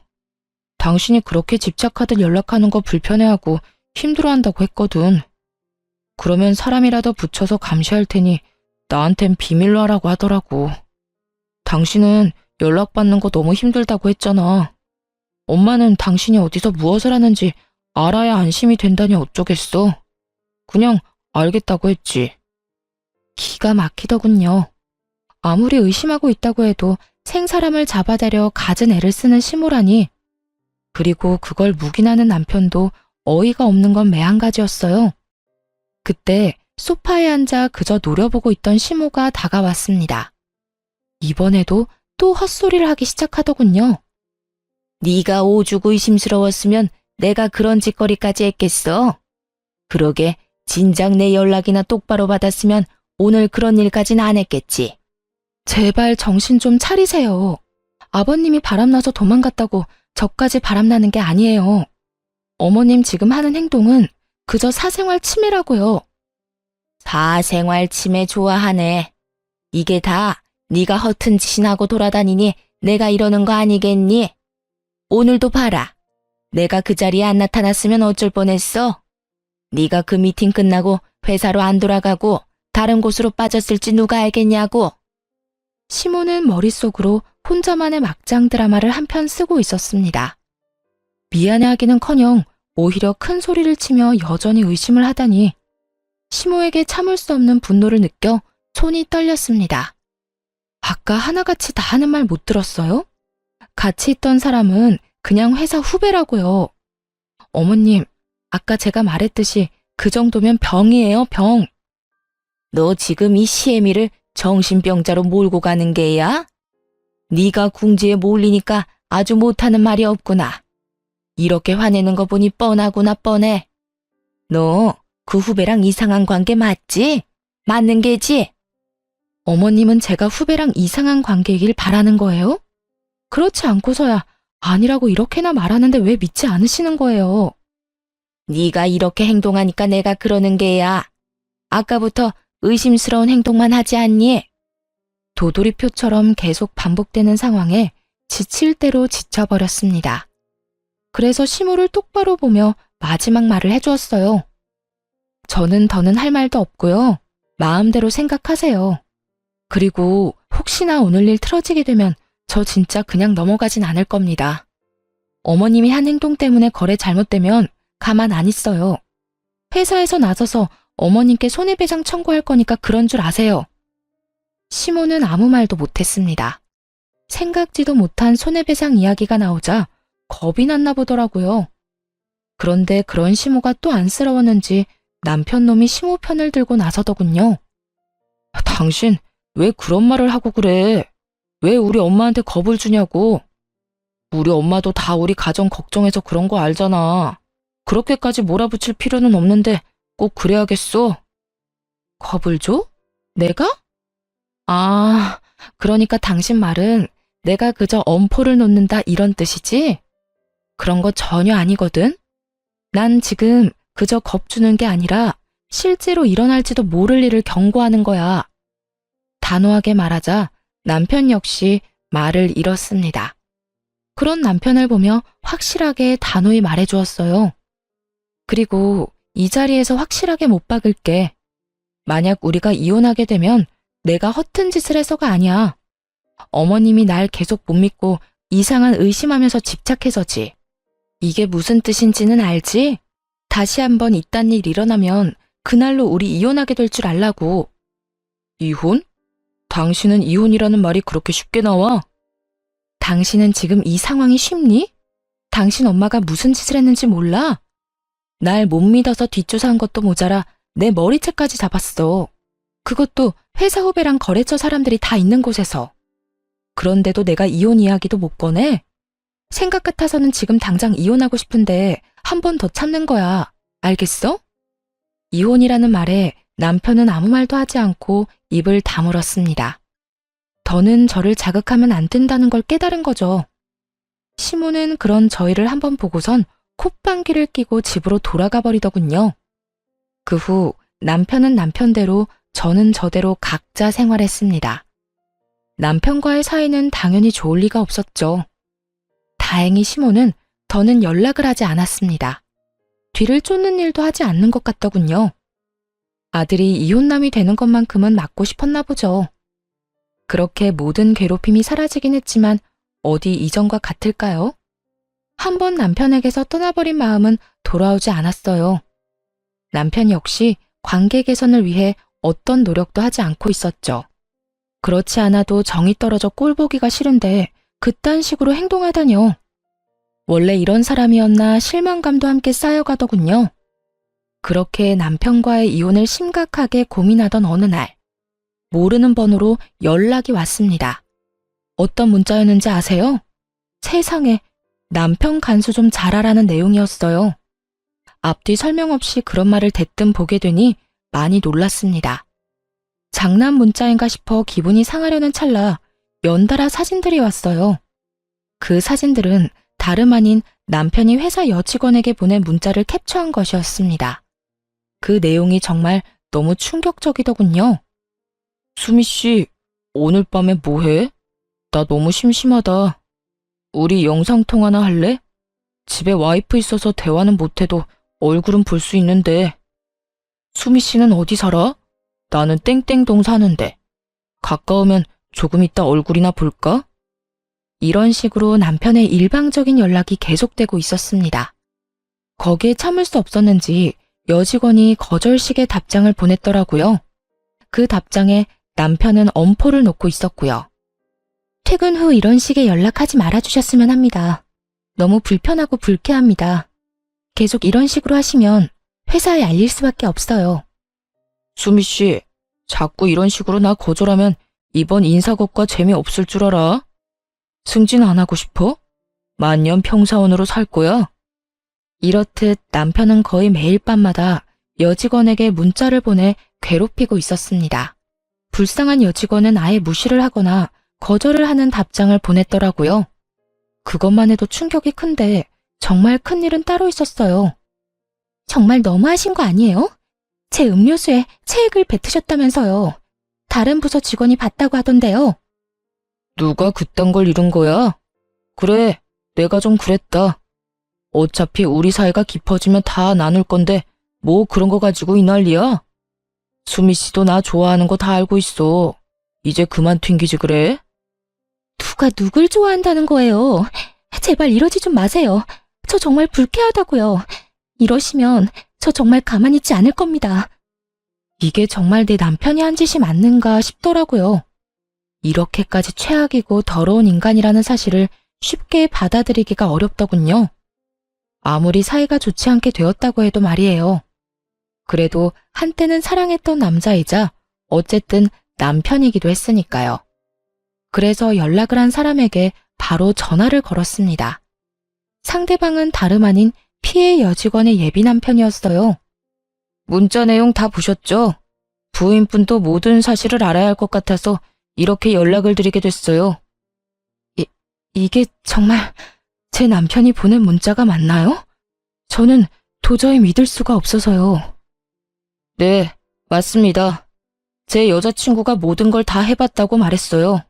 당신이 그렇게 집착하듯 연락하는 거 불편해하고 힘들어한다고 했거든. 그러면 사람이라도 붙여서 감시할 테니 나한텐 비밀로 하라고 하더라고. 당신은 연락받는 거 너무 힘들다고 했잖아. 엄마는 당신이 어디서 무엇을 하는지 알아야 안심이 된다니 어쩌겠어. 그냥 알겠다고 했지. 기가 막히더군요. 아무리 의심하고 있다고 해도 생사람을 잡아다려 갖은 애를 쓰는 시모라니. 그리고 그걸 묵인하는 남편도 어이가 없는 건 매한가지였어요. 그때 소파에 앉아 그저 노려보고 있던 시모가 다가왔습니다. 이번에도 또 헛소리를 하기 시작하더군요. 네가 오죽 의심스러웠으면 내가 그런 짓거리까지 했겠어? 그러게 진작 내 연락이나 똑바로 받았으면 오늘 그런 일까진 안 했겠지. 제발 정신 좀 차리세요. 아버님이 바람나서 도망갔다고 저까지 바람나는 게 아니에요. 어머님 지금 하는 행동은 그저 사생활 침해라고요. 사생활 침해 좋아하네. 이게 다 네가 허튼 짓이나고 돌아다니니 내가 이러는 거 아니겠니? 오늘도 봐라. 내가 그 자리에 안 나타났으면 어쩔 뻔했어. 네가 그 미팅 끝나고 회사로 안 돌아가고 다른 곳으로 빠졌을지 누가 알겠냐고. 시모는 머릿속으로 혼자만의 막장 드라마를 한 편 쓰고 있었습니다. 미안해하기는커녕 오히려 큰 소리를 치며 여전히 의심을 하다니 시모에게 참을 수 없는 분노를 느껴 손이 떨렸습니다. 아까 하나같이 다 하는 말 못 들었어요? 같이 있던 사람은 그냥 회사 후배라고요. 어머님, 아까 제가 말했듯이 그 정도면 병이에요, 병. 너 지금 이 시애미를 정신병자로 몰고 가는 게야? 네가 궁지에 몰리니까 아주 못하는 말이 없구나. 이렇게 화내는 거 보니 뻔하구나 뻔해. 너 그 후배랑 이상한 관계 맞지? 맞는 게지? 어머님은 제가 후배랑 이상한 관계이길 바라는 거예요? 그렇지 않고서야 아니라고 이렇게나 말하는데 왜 믿지 않으시는 거예요? 네가 이렇게 행동하니까 내가 그러는 게야. 아까부터 의심스러운 행동만 하지 않니? 도돌이표처럼 계속 반복되는 상황에 지칠 대로 지쳐버렸습니다. 그래서 시모를 똑바로 보며 마지막 말을 해주었어요. 저는 더는 할 말도 없고요. 마음대로 생각하세요. 그리고 혹시나 오늘 일 틀어지게 되면 저 진짜 그냥 넘어가진 않을 겁니다. 어머님이 한 행동 때문에 거래 잘못되면 가만 안 있어요. 회사에서 나서서 어머님께 손해배상 청구할 거니까 그런 줄 아세요. 시모는 아무 말도 못했습니다. 생각지도 못한 손해배상 이야기가 나오자 겁이 났나 보더라고요. 그런데 그런 시모가 또 안쓰러웠는지 남편 놈이 시모 편을 들고 나서더군요. 당신 왜 그런 말을 하고 그래? 왜 우리 엄마한테 겁을 주냐고. 우리 엄마도 다 우리 가정 걱정해서 그런 거 알잖아. 그렇게까지 몰아붙일 필요는 없는데 꼭 그래야겠어? 겁을 줘? 내가? 아, 그러니까 당신 말은 내가 그저 엄포를 놓는다 이런 뜻이지? 그런 거 전혀 아니거든? 난 지금 그저 겁주는 게 아니라 실제로 일어날지도 모를 일을 경고하는 거야. 단호하게 말하자 남편 역시 말을 잃었습니다. 그런 남편을 보며 확실하게 단호히 말해주었어요. 그리고 이 자리에서 확실하게 못 박을게. 만약 우리가 이혼하게 되면 내가 허튼 짓을 해서가 아니야. 어머님이 날 계속 못 믿고 이상한 의심하면서 집착해서지. 이게 무슨 뜻인지는 알지? 다시 한번 이딴 일 일어나면 그날로 우리 이혼하게 될 줄 알라고. 이혼? 당신은 이혼이라는 말이 그렇게 쉽게 나와? 당신은 지금 이 상황이 쉽니? 당신 엄마가 무슨 짓을 했는지 몰라? 날 못 믿어서 뒷조사한 것도 모자라 내 머리채까지 잡았어. 그것도 회사 후배랑 거래처 사람들이 다 있는 곳에서. 그런데도 내가 이혼 이야기도 못 꺼내? 생각 같아서는 지금 당장 이혼하고 싶은데 한 번 더 참는 거야. 알겠어? 이혼이라는 말에 남편은 아무 말도 하지 않고 입을 다물었습니다. 더는 저를 자극하면 안 된다는 걸 깨달은 거죠. 시모는 그런 저희를 한번 보고선 콧방귀를 뀌고 집으로 돌아가 버리더군요. 그 후 남편은 남편대로 저는 저대로 각자 생활했습니다. 남편과의 사이는 당연히 좋을 리가 없었죠. 다행히 시모는 더는 연락을 하지 않았습니다. 뒤를 쫓는 일도 하지 않는 것 같더군요. 아들이 이혼남이 되는 것만큼은 막고 싶었나 보죠. 그렇게 모든 괴롭힘이 사라지긴 했지만 어디 이전과 같을까요? 한 번 남편에게서 떠나버린 마음은 돌아오지 않았어요. 남편 역시 관계 개선을 위해 어떤 노력도 하지 않고 있었죠. 그렇지 않아도 정이 떨어져 꼴보기가 싫은데 그딴 식으로 행동하다뇨. 원래 이런 사람이었나 실망감도 함께 쌓여가더군요. 그렇게 남편과의 이혼을 심각하게 고민하던 어느 날, 모르는 번호로 연락이 왔습니다. 어떤 문자였는지 아세요? 세상에, 남편 간수 좀 잘하라는 내용이었어요. 앞뒤 설명 없이 그런 말을 대뜸 보게 되니 많이 놀랐습니다. 장난 문자인가 싶어 기분이 상하려는 찰나 연달아 사진들이 왔어요. 그 사진들은 다름 아닌 남편이 회사 여직원에게 보낸 문자를 캡처한 것이었습니다. 그 내용이 정말 너무 충격적이더군요. 수미 씨, 오늘 밤에 뭐 해? 나 너무 심심하다. 우리 영상통화나 할래? 집에 와이프 있어서 대화는 못해도 얼굴은 볼 수 있는데. 수미 씨는 어디 살아? 나는 땡땡동 사는데. 가까우면 조금 이따 얼굴이나 볼까? 이런 식으로 남편의 일방적인 연락이 계속되고 있었습니다. 거기에 참을 수 없었는지 여직원이 거절식의 답장을 보냈더라고요. 그 답장에 남편은 엄포를 놓고 있었고요. 퇴근 후 이런 식의 연락하지 말아주셨으면 합니다. 너무 불편하고 불쾌합니다. 계속 이런 식으로 하시면 회사에 알릴 수밖에 없어요. 수미 씨, 자꾸 이런 식으로 나 거절하면 이번 인사고과 재미없을 줄 알아? 승진 안 하고 싶어? 만년 평사원으로 살 거야? 이렇듯 남편은 거의 매일 밤마다 여직원에게 문자를 보내 괴롭히고 있었습니다. 불쌍한 여직원은 아예 무시를 하거나 거절을 하는 답장을 보냈더라고요. 그것만 해도 충격이 큰데 정말 큰일은 따로 있었어요. 정말 너무하신 거 아니에요? 제 음료수에 체액을 뱉으셨다면서요. 다른 부서 직원이 봤다고 하던데요. 누가 그딴 걸 이룬 거야? 그래, 내가 좀 그랬다. 어차피 우리 사이가 깊어지면 다 나눌 건데 뭐 그런 거 가지고 이 난리야? 수미 씨도 나 좋아하는 거 다 알고 있어. 이제 그만 튕기지 그래? 누가 누굴 좋아한다는 거예요? 제발 이러지 좀 마세요. 저 정말 불쾌하다고요. 이러시면 저 정말 가만히 있지 않을 겁니다. 이게 정말 내 남편이 한 짓이 맞는가 싶더라고요. 이렇게까지 최악이고 더러운 인간이라는 사실을 쉽게 받아들이기가 어렵더군요. 아무리 사이가 좋지 않게 되었다고 해도 말이에요. 그래도 한때는 사랑했던 남자이자 어쨌든 남편이기도 했으니까요. 그래서 연락을 한 사람에게 바로 전화를 걸었습니다. 상대방은 다름 아닌 피해 여직원의 예비 남편이었어요. 문자 내용 다 보셨죠? 부인분도 모든 사실을 알아야 할 것 같아서 이렇게 연락을 드리게 됐어요. 이게 정말 제 남편이 보낸 문자가 맞나요? 저는 도저히 믿을 수가 없어서요. 네, 맞습니다. 제 여자친구가 모든 걸 다 해봤다고 말했어요.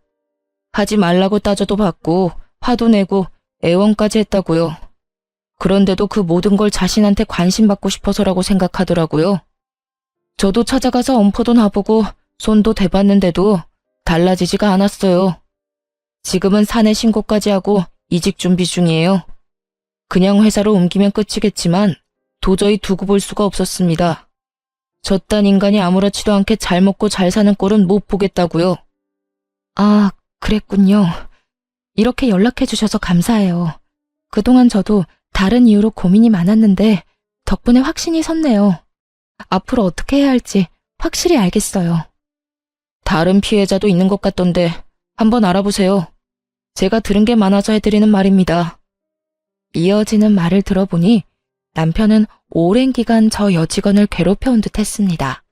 하지 말라고 따져도 받고 화도 내고 애원까지 했다고요. 그런데도 그 모든 걸 자신한테 관심받고 싶어서라고 생각하더라고요. 저도 찾아가서 엄포도 놔보고 손도 대봤는데도 달라지지가 않았어요. 지금은 사내 신고까지 하고 이직 준비 중이에요. 그냥 회사로 옮기면 끝이겠지만 도저히 두고 볼 수가 없었습니다. 저딴 인간이 아무렇지도 않게 잘 먹고 잘 사는 꼴은 못 보겠다고요. 아, 그랬군요. 이렇게 연락해 주셔서 감사해요. 그동안 저도 다른 이유로 고민이 많았는데 덕분에 확신이 섰네요. 앞으로 어떻게 해야 할지 확실히 알겠어요. 다른 피해자도 있는 것 같던데 한번 알아보세요. 제가 들은 게 많아서 해드리는 말입니다. 이어지는 말을 들어보니 남편은 오랜 기간 저 여직원을 괴롭혀온 듯 했습니다.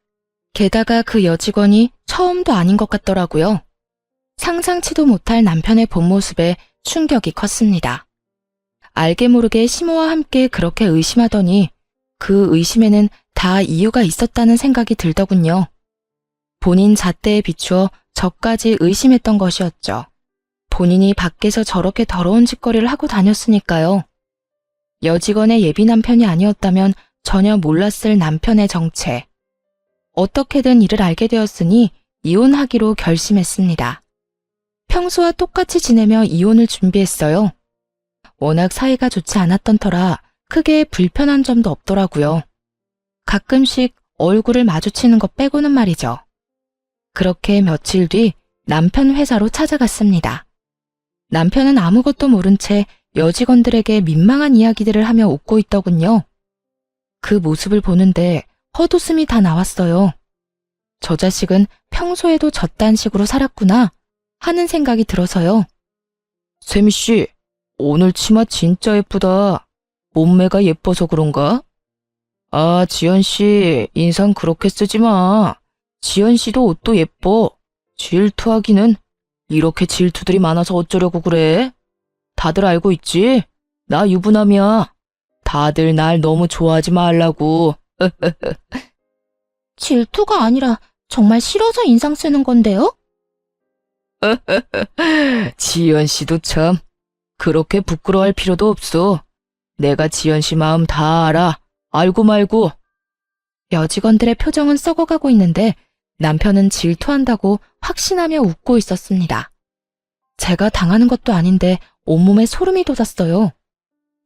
게다가 그 여직원이 처음도 아닌 것 같더라고요. 상상치도 못할 남편의 본 모습에 충격이 컸습니다. 알게 모르게 시모와 함께 그렇게 의심하더니 그 의심에는 다 이유가 있었다는 생각이 들더군요. 본인 잣대에 비추어 저까지 의심했던 것이었죠. 본인이 밖에서 저렇게 더러운 짓거리를 하고 다녔으니까요. 여직원의 예비 남편이 아니었다면 전혀 몰랐을 남편의 정체. 어떻게든 이를 알게 되었으니 이혼하기로 결심했습니다. 평소와 똑같이 지내며 이혼을 준비했어요. 워낙 사이가 좋지 않았던 터라 크게 불편한 점도 없더라고요. 가끔씩 얼굴을 마주치는 것 빼고는 말이죠. 그렇게 며칠 뒤 남편 회사로 찾아갔습니다. 남편은 아무것도 모른 채 여직원들에게 민망한 이야기들을 하며 웃고 있더군요. 그 모습을 보는데 헛웃음이 다 나왔어요. 저 자식은 평소에도 저딴 식으로 살았구나 하는 생각이 들어서요. 세미 씨, 오늘 치마 진짜 예쁘다. 몸매가 예뻐서 그런가? 아, 지연 씨, 인상 그렇게 쓰지 마. 지연 씨도 옷도 예뻐. 질투하기는. 이렇게 질투들이 많아서 어쩌려고 그래? 다들 알고 있지? 나 유부남이야. 다들 날 너무 좋아하지 말라고. 질투가 아니라 정말 싫어서 인상 쓰는 건데요? 지연 씨도 참. 그렇게 부끄러워할 필요도 없어. 내가 지연 씨 마음 다 알아. 알고 말고. 여직원들의 표정은 썩어가고 있는데 남편은 질투한다고 확신하며 웃고 있었습니다. 제가 당하는 것도 아닌데 온몸에 소름이 돋았어요.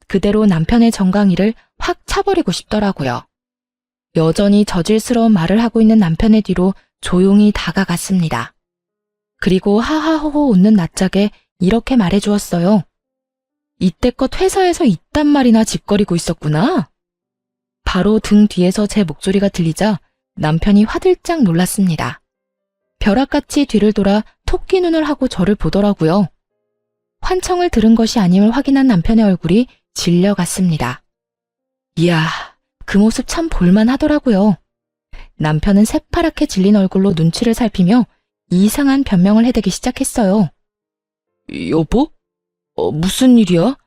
그대로 남편의 정강이를 확 차버리고 싶더라고요. 여전히 저질스러운 말을 하고 있는 남편의 뒤로 조용히 다가갔습니다. 그리고 하하호호 웃는 낯짝에 이렇게 말해주었어요. 이때껏 회사에서 이딴 말이나 짓거리고 있었구나. 바로 등 뒤에서 제 목소리가 들리자 남편이 화들짝 놀랐습니다. 벼락같이 뒤를 돌아 토끼 눈을 하고 저를 보더라고요. 환청을 들은 것이 아님을 확인한 남편의 얼굴이 질려갔습니다. 이야, 그 모습 참 볼만하더라고요. 남편은 새파랗게 질린 얼굴로 눈치를 살피며 이상한 변명을 해대기 시작했어요. 여보? 무슨 일이야?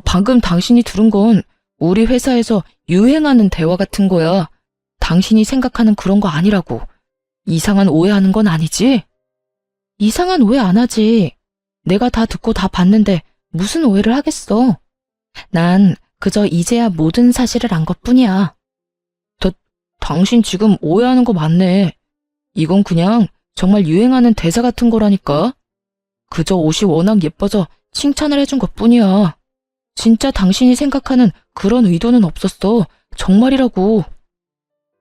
방금 당신이 들은 건 우리 회사에서 유행하는 대화 같은 거야. 당신이 생각하는 그런 거 아니라고. 이상한 오해하는 건 아니지? 이상한 오해 안 하지. 내가 다 듣고 다 봤는데 무슨 오해를 하겠어. 난 그저 이제야 모든 사실을 안 것뿐이야. 당신 지금 오해하는 거 맞네. 이건 그냥 정말 유행하는 대사 같은 거라니까. 그저 옷이 워낙 예뻐서 칭찬을 해준 것뿐이야. 진짜 당신이 생각하는 그런 의도는 없었어. 정말이라고.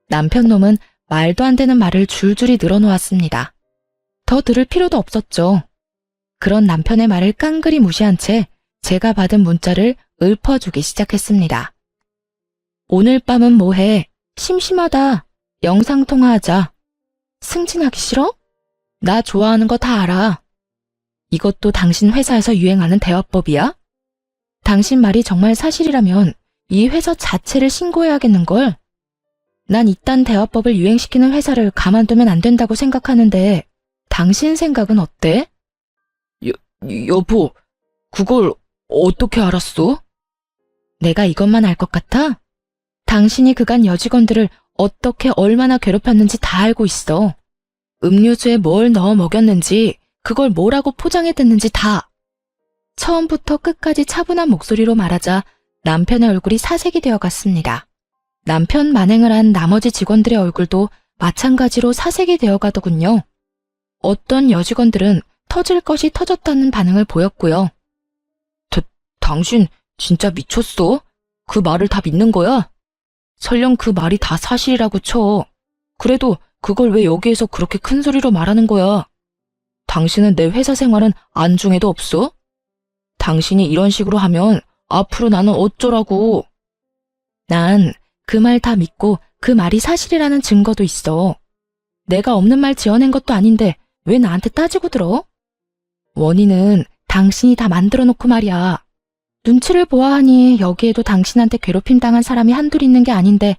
남편 놈은 말도 안 되는 말을 줄줄이 늘어놓았습니다. 더 들을 필요도 없었죠. 그런 남편의 말을 깡그리 무시한 채 제가 받은 문자를 읊어주기 시작했습니다. 오늘 밤은 뭐해? 심심하다. 영상통화하자. 승진하기 싫어? 나 좋아하는 거 다 알아. 이것도 당신 회사에서 유행하는 대화법이야? 당신 말이 정말 사실이라면 이 회사 자체를 신고해야겠는걸? 난 이딴 대화법을 유행시키는 회사를 가만두면 안 된다고 생각하는데 당신 생각은 어때? 여보, 그걸 어떻게 알았어? 내가 이것만 알 것 같아? 당신이 그간 여직원들을 어떻게 얼마나 괴롭혔는지 다 알고 있어. 음료수에 뭘 넣어 먹였는지, 그걸 뭐라고 포장해댔는지 다. 처음부터 끝까지 차분한 목소리로 말하자 남편의 얼굴이 사색이 되어갔습니다. 남편 만행을 한 나머지 직원들의 얼굴도 마찬가지로 사색이 되어가더군요. 어떤 여직원들은 터질 것이 터졌다는 반응을 보였고요. 당신 진짜 미쳤어? 그 말을 다 믿는 거야? 설령 그 말이 다 사실이라고 쳐. 그래도 그걸 왜 여기에서 그렇게 큰 소리로 말하는 거야? 당신은 내 회사 생활은 안중에도 없어? 당신이 이런 식으로 하면 앞으로 나는 어쩌라고. 난 그 말 다 믿고 그 말이 사실이라는 증거도 있어. 내가 없는 말 지어낸 것도 아닌데 왜 나한테 따지고 들어? 원인은 당신이 다 만들어 놓고 말이야. 눈치를 보아하니 여기에도 당신한테 괴롭힘 당한 사람이 한둘 있는 게 아닌데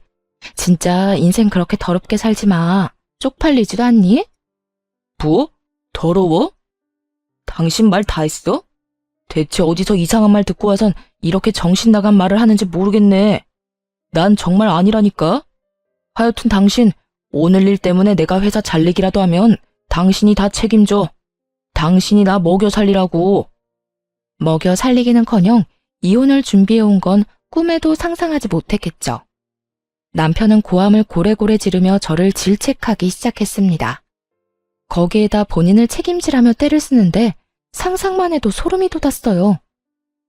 진짜 인생 그렇게 더럽게 살지 마. 쪽팔리지도 않니? 뭐? 더러워? 당신 말 다 했어? 대체 어디서 이상한 말 듣고 와선 이렇게 정신 나간 말을 하는지 모르겠네. 난 정말 아니라니까. 하여튼 당신 오늘 일 때문에 내가 회사 잘리기라도 하면 당신이 다 책임져. 당신이 나 먹여 살리라고. 먹여 살리기는커녕 이혼을 준비해온 건 꿈에도 상상하지 못했겠죠. 남편은 고함을 고래고래 지르며 저를 질책하기 시작했습니다. 거기에다 본인을 책임지라며 떼를 쓰는데 상상만 해도 소름이 돋았어요.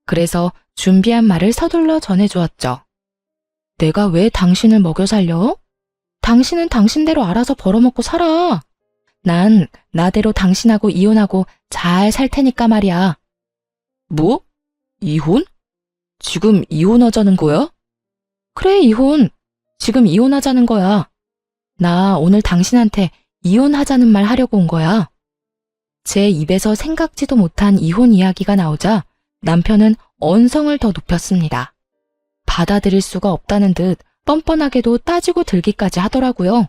그래서 준비한 말을 서둘러 전해주었죠. 내가 왜 당신을 먹여 살려? 당신은 당신대로 알아서 벌어먹고 살아. 난 나대로 당신하고 이혼하고 잘 살 테니까 말이야. 뭐? 이혼? 지금 이혼하자는 거야? 그래, 이혼. 지금 이혼하자는 거야. 나 오늘 당신한테 이혼하자는 말 하려고 온 거야. 제 입에서 생각지도 못한 이혼 이야기가 나오자 남편은 언성을 더 높였습니다. 받아들일 수가 없다는 듯 뻔뻔하게도 따지고 들기까지 하더라고요.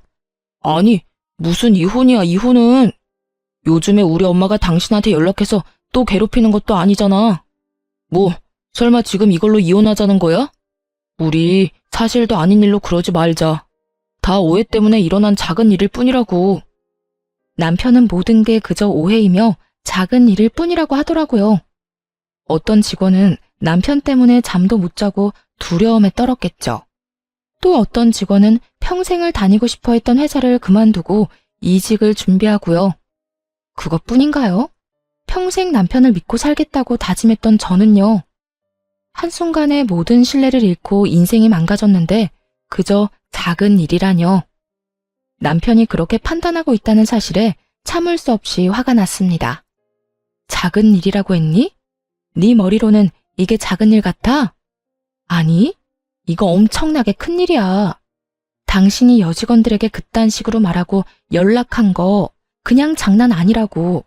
아니, 무슨 이혼이야, 이혼은. 요즘에 우리 엄마가 당신한테 연락해서 또 괴롭히는 것도 아니잖아. 뭐, 설마 지금 이걸로 이혼하자는 거야? 우리 사실도 아닌 일로 그러지 말자. 다 오해 때문에 일어난 작은 일일 뿐이라고. 남편은 모든 게 그저 오해이며 작은 일일 뿐이라고 하더라고요. 어떤 직원은 남편 때문에 잠도 못 자고 두려움에 떨었겠죠. 또 어떤 직원은 평생을 다니고 싶어 했던 회사를 그만두고 이직을 준비하고요. 그것뿐인가요? 평생 남편을 믿고 살겠다고 다짐했던 저는요. 한순간에 모든 신뢰를 잃고 인생이 망가졌는데 그저 작은 일이라뇨. 남편이 그렇게 판단하고 있다는 사실에 참을 수 없이 화가 났습니다. 작은 일이라고 했니? 네 머리로는 이게 작은 일 같아? 아니, 이거 엄청나게 큰 일이야. 당신이 여직원들에게 그딴 식으로 말하고 연락한 거 그냥 장난 아니라고.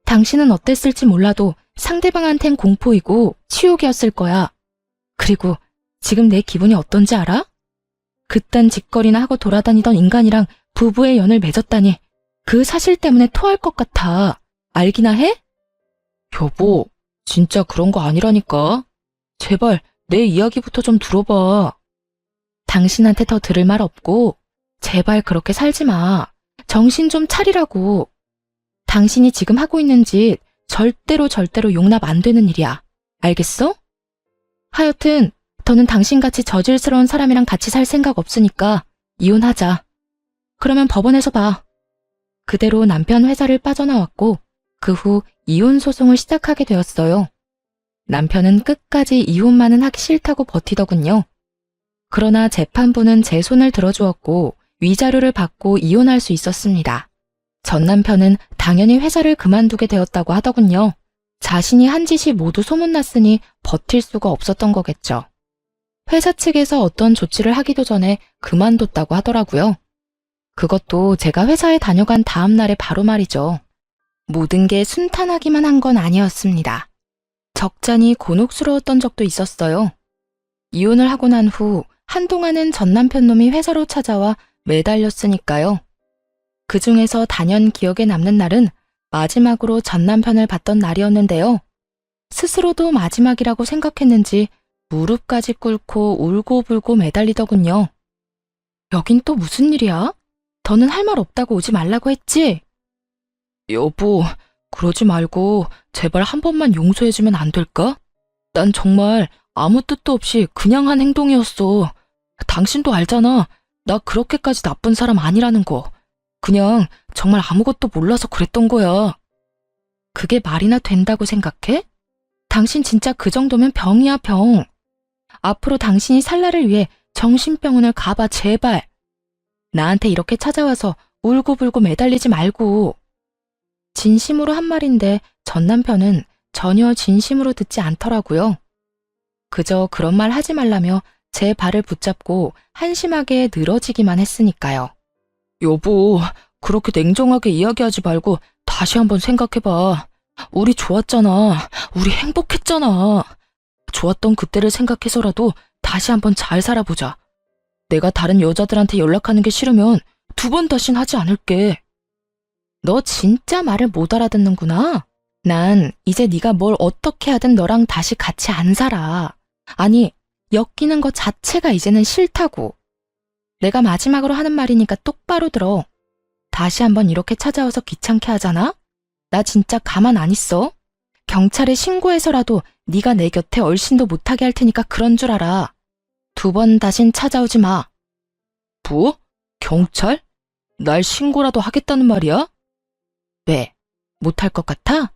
당신은 어땠을지 몰라도 상대방한텐 공포이고 치욕이었을 거야. 그리고 지금 내 기분이 어떤지 알아? 그딴 짓거리나 하고 돌아다니던 인간이랑 부부의 연을 맺었다니 그 사실 때문에 토할 것 같아. 알기나 해? 여보, 진짜 그런 거 아니라니까. 제발 내 이야기부터 좀 들어봐. 당신한테 더 들을 말 없고 제발 그렇게 살지 마. 정신 좀 차리라고. 당신이 지금 하고 있는 짓 절대로 용납 안 되는 일이야. 알겠어? 하여튼 더는 당신같이 저질스러운 사람이랑 같이 살 생각 없으니까 이혼하자. 그러면 법원에서 봐. 그대로 남편 회사를 빠져나왔고 그 후 이혼 소송을 시작하게 되었어요. 남편은 끝까지 이혼만은 하기 싫다고 버티더군요. 그러나 재판부는 제 손을 들어주었고 위자료를 받고 이혼할 수 있었습니다. 전 남편은 당연히 회사를 그만두게 되었다고 하더군요. 자신이 한 짓이 모두 소문났으니 버틸 수가 없었던 거겠죠. 회사 측에서 어떤 조치를 하기도 전에 그만뒀다고 하더라고요. 그것도 제가 회사에 다녀간 다음 날에 바로 말이죠. 모든 게 순탄하기만 한 건 아니었습니다. 적잖이 곤혹스러웠던 적도 있었어요. 이혼을 하고 난 후 한동안은 전 남편 놈이 회사로 찾아와 매달렸으니까요. 그 중에서 단연 기억에 남는 날은 마지막으로 전 남편을 봤던 날이었는데요. 스스로도 마지막이라고 생각했는지 무릎까지 꿇고 울고불고 매달리더군요. 여긴 또 무슨 일이야? 더는 할 말 없다고 오지 말라고 했지? 여보, 그러지 말고 제발 한 번만 용서해주면 안 될까? 난 정말 아무 뜻도 없이 그냥 한 행동이었어. 당신도 알잖아. 나 그렇게까지 나쁜 사람 아니라는 거. 그냥 정말 아무것도 몰라서 그랬던 거야. 그게 말이나 된다고 생각해? 당신 진짜 그 정도면 병이야, 병. 앞으로 당신이 살 날을 위해 정신병원을 가봐, 제발. 나한테 이렇게 찾아와서 울고불고 매달리지 말고. 진심으로 한 말인데 전 남편은 전혀 진심으로 듣지 않더라고요. 그저 그런 말 하지 말라며 제 발을 붙잡고 한심하게 늘어지기만 했으니까요. 여보, 그렇게 냉정하게 이야기하지 말고 다시 한번 생각해봐. 우리 좋았잖아. 우리 행복했잖아. 좋았던 그때를 생각해서라도 다시 한번 잘 살아보자. 내가 다른 여자들한테 연락하는 게 싫으면 2번 다신 하지 않을게. 너 진짜 말을 못 알아듣는구나. 난 이제 네가 뭘 어떻게 하든 너랑 다시 같이 안 살아. 아니, 엮이는 것 자체가 이제는 싫다고. 내가 마지막으로 하는 말이니까 똑바로 들어. 다시 한번 이렇게 찾아와서 귀찮게 하잖아? 나 진짜 가만 안 있어. 경찰에 신고해서라도 네가 내 곁에 얼씬도 못하게 할 테니까 그런 줄 알아. 2번 다신 찾아오지 마. 뭐? 경찰? 날 신고라도 하겠다는 말이야? 왜? 못할 것 같아?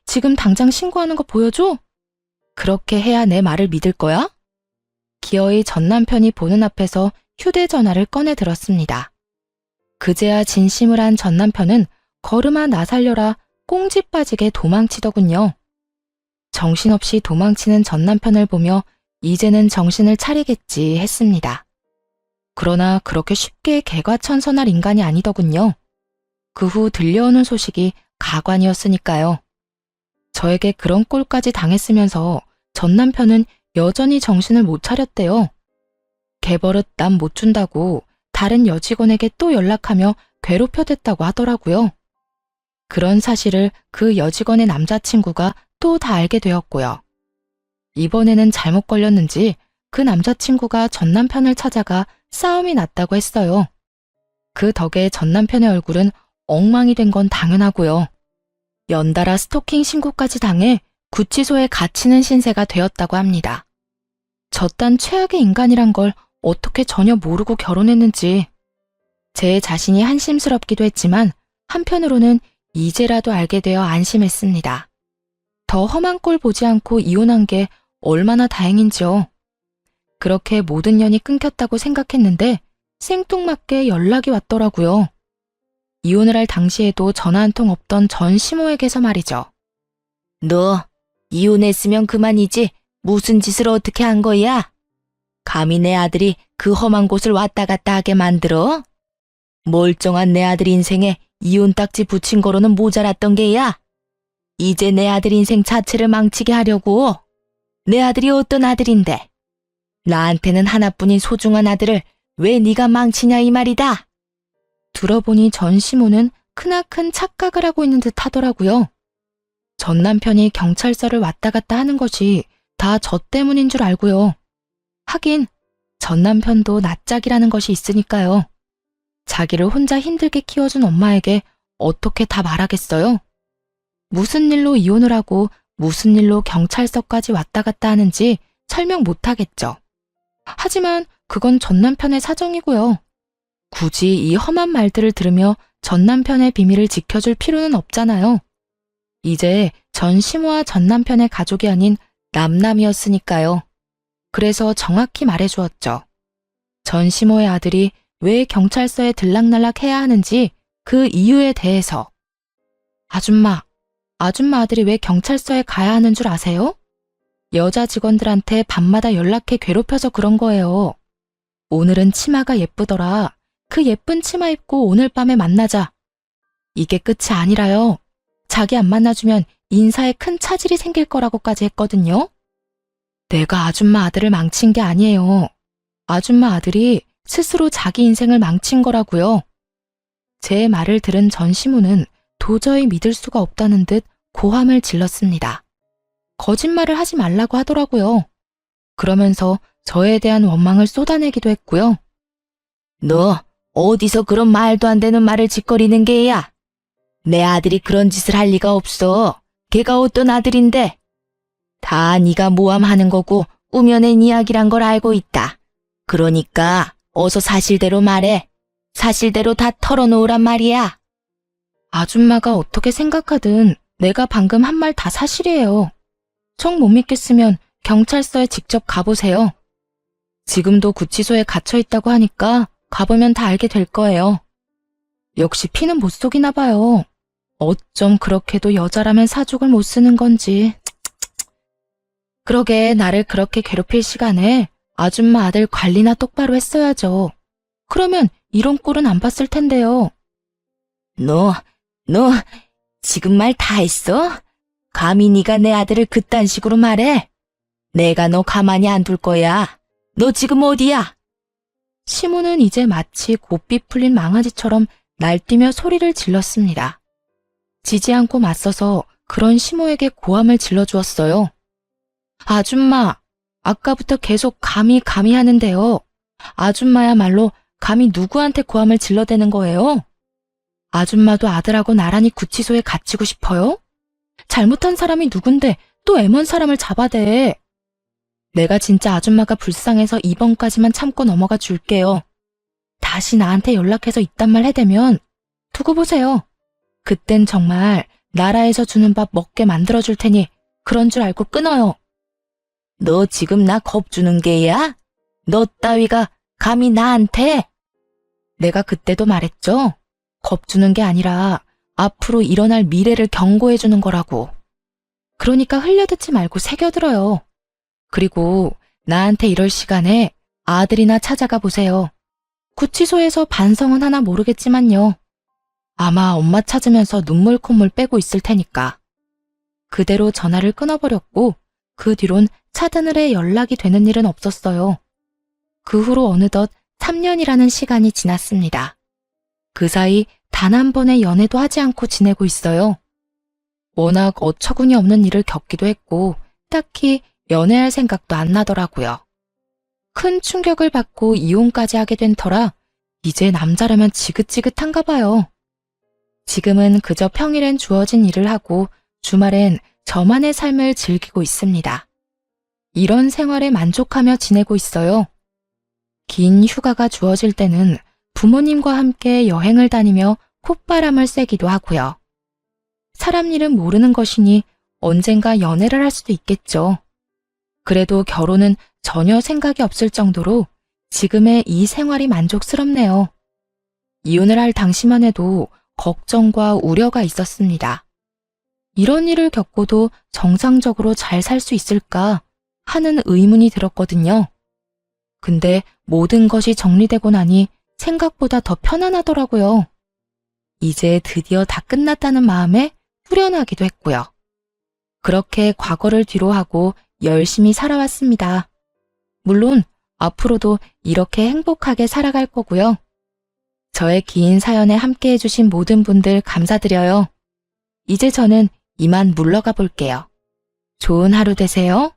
지금 당장 신고하는 거 보여줘? 그렇게 해야 내 말을 믿을 거야? 기어이 전 남편이 보는 앞에서 휴대전화를 꺼내 들었습니다. 그제야 진심을 한 전 남편은 걸음아 나 살려라 꽁지 빠지게 도망치더군요. 정신없이 도망치는 전 남편을 보며 이제는 정신을 차리겠지 했습니다. 그러나 그렇게 쉽게 개과천선할 인간이 아니더군요. 그 후 들려오는 소식이 가관이었으니까요. 저에게 그런 꼴까지 당했으면서 전 남편은 여전히 정신을 못 차렸대요. 개버릇 남 못 준다고 다른 여직원에게 또 연락하며 괴롭혀댔다고 하더라고요. 그런 사실을 그 여직원의 남자친구가 또 다 알게 되었고요. 이번에는 잘못 걸렸는지 그 남자친구가 전 남편을 찾아가 싸움이 났다고 했어요. 그 덕에 전 남편의 얼굴은 엉망이 된 건 당연하고요. 연달아 스토킹 신고까지 당해 구치소에 갇히는 신세가 되었다고 합니다. 저딴 최악의 인간이란 걸 어떻게 전혀 모르고 결혼했는지 제 자신이 한심스럽기도 했지만 한편으로는 이제라도 알게 되어 안심했습니다. 더 험한 꼴 보지 않고 이혼한 게 얼마나 다행인지요. 그렇게 모든 연이 끊겼다고 생각했는데 생뚱맞게 연락이 왔더라고요. 이혼을 할 당시에도 전화 한 통 없던 전 시모에게서 말이죠. 너 이혼했으면 그만이지 무슨 짓을 어떻게 한 거야? 감히 내 아들이 그 험한 곳을 왔다 갔다 하게 만들어? 멀쩡한 내 아들 인생에 이혼 딱지 붙인 거로는 모자랐던 게야. 이제 내 아들 인생 자체를 망치게 하려고. 내 아들이 어떤 아들인데? 나한테는 하나뿐인 소중한 아들을 왜 네가 망치냐 이 말이다. 들어보니 전 시모는 크나큰 착각을 하고 있는 듯 하더라고요. 전 남편이 경찰서를 왔다 갔다 하는 것이 다 저 때문인 줄 알고요. 하긴 전 남편도 낯짝이라는 것이 있으니까요. 자기를 혼자 힘들게 키워준 엄마에게 어떻게 다 말하겠어요? 무슨 일로 이혼을 하고 무슨 일로 경찰서까지 왔다 갔다 하는지 설명 못하겠죠. 하지만 그건 전 남편의 사정이고요. 굳이 이 험한 말들을 들으며 전 남편의 비밀을 지켜줄 필요는 없잖아요. 이제 전 시모와 전 남편의 가족이 아닌 남남이었으니까요. 그래서 정확히 말해주었죠. 전 시모의 아들이 왜 경찰서에 들락날락 해야 하는지 그 이유에 대해서. 아줌마 아들이 왜 경찰서에 가야 하는 줄 아세요? 여자 직원들한테 밤마다 연락해 괴롭혀서 그런 거예요. 오늘은 치마가 예쁘더라. 그 예쁜 치마 입고 오늘 밤에 만나자. 이게 끝이 아니라요. 자기 안 만나주면 인사에 큰 차질이 생길 거라고까지 했거든요. 내가 아줌마 아들을 망친 게 아니에요. 아줌마 아들이 스스로 자기 인생을 망친 거라고요. 제 말을 들은 전 시모는 도저히 믿을 수가 없다는 듯 고함을 질렀습니다. 거짓말을 하지 말라고 하더라고요. 그러면서 저에 대한 원망을 쏟아내기도 했고요. 너 어디서 그런 말도 안 되는 말을 짓거리는 게야? 내 아들이 그런 짓을 할 리가 없어. 걔가 어떤 아들인데? 다 네가 모함하는 거고 꾸며낸 이야기란 걸 알고 있다. 그러니까 어서 사실대로 말해. 사실대로 다 털어놓으란 말이야. 아줌마가 어떻게 생각하든 내가 방금 한 말 다 사실이에요. 정 못 믿겠으면 경찰서에 직접 가보세요. 지금도 구치소에 갇혀 있다고 하니까 가보면 다 알게 될 거예요. 역시 피는 못 속이나 봐요. 어쩜 그렇게도 여자라면 사족을 못 쓰는 건지. 그러게 나를 그렇게 괴롭힐 시간에 아줌마 아들 관리나 똑바로 했어야죠. 그러면 이런 꼴은 안 봤을 텐데요. 너 지금 말 다 했어? 감히 네가 내 아들을 그딴 식으로 말해? 내가 너 가만히 안 둘 거야. 너 지금 어디야? 시모는 이제 마치 고삐 풀린 망아지처럼 날뛰며 소리를 질렀습니다. 지지 않고 맞서서 그런 시모에게 고함을 질러주었어요. 아줌마, 아까부터 계속 감히 하는데요. 아줌마야말로 감히 누구한테 고함을 질러대는 거예요? 아줌마도 아들하고 나란히 구치소에 갇히고 싶어요? 잘못한 사람이 누군데 또 애먼 사람을 잡아대. 내가 진짜 아줌마가 불쌍해서 이번까지만 참고 넘어가 줄게요. 다시 나한테 연락해서 이딴 말 해대면 두고 보세요. 그땐 정말 나라에서 주는 밥 먹게 만들어줄 테니 그런 줄 알고 끊어요. 너 지금 나 겁주는 게야? 너 따위가 감히 나한테? 내가 그때도 말했죠? 겁주는 게 아니라 앞으로 일어날 미래를 경고해 주는 거라고. 그러니까 흘려듣지 말고 새겨들어요. 그리고 나한테 이럴 시간에 아들이나 찾아가 보세요. 구치소에서 반성은 하나 모르겠지만요. 아마 엄마 찾으면서 눈물 콧물 빼고 있을 테니까. 그대로 전화를 끊어버렸고 그 뒤론 차드늘에 연락이 되는 일은 없었어요. 그 후로 어느덧 3년이라는 시간이 지났습니다. 그 사이 단 한 번의 연애도 하지 않고 지내고 있어요. 워낙 어처구니 없는 일을 겪기도 했고 딱히 연애할 생각도 안 나더라고요. 큰 충격을 받고 이혼까지 하게 된 터라 이제 남자라면 지긋지긋한가 봐요. 지금은 그저 평일엔 주어진 일을 하고 주말엔 저만의 삶을 즐기고 있습니다. 이런 생활에 만족하며 지내고 있어요. 긴 휴가가 주어질 때는 부모님과 함께 여행을 다니며 콧바람을 쐬기도 하고요. 사람 일은 모르는 것이니 언젠가 연애를 할 수도 있겠죠. 그래도 결혼은 전혀 생각이 없을 정도로 지금의 이 생활이 만족스럽네요. 이혼을 할 당시만 해도 걱정과 우려가 있었습니다. 이런 일을 겪고도 정상적으로 잘 살 수 있을까 하는 의문이 들었거든요. 근데 모든 것이 정리되고 나니 생각보다 더 편안하더라고요. 이제 드디어 다 끝났다는 마음에 후련하기도 했고요. 그렇게 과거를 뒤로하고 열심히 살아왔습니다. 물론 앞으로도 이렇게 행복하게 살아갈 거고요. 저의 긴 사연에 함께 해주신 모든 분들 감사드려요. 이제 저는 이만 물러가 볼게요. 좋은 하루 되세요.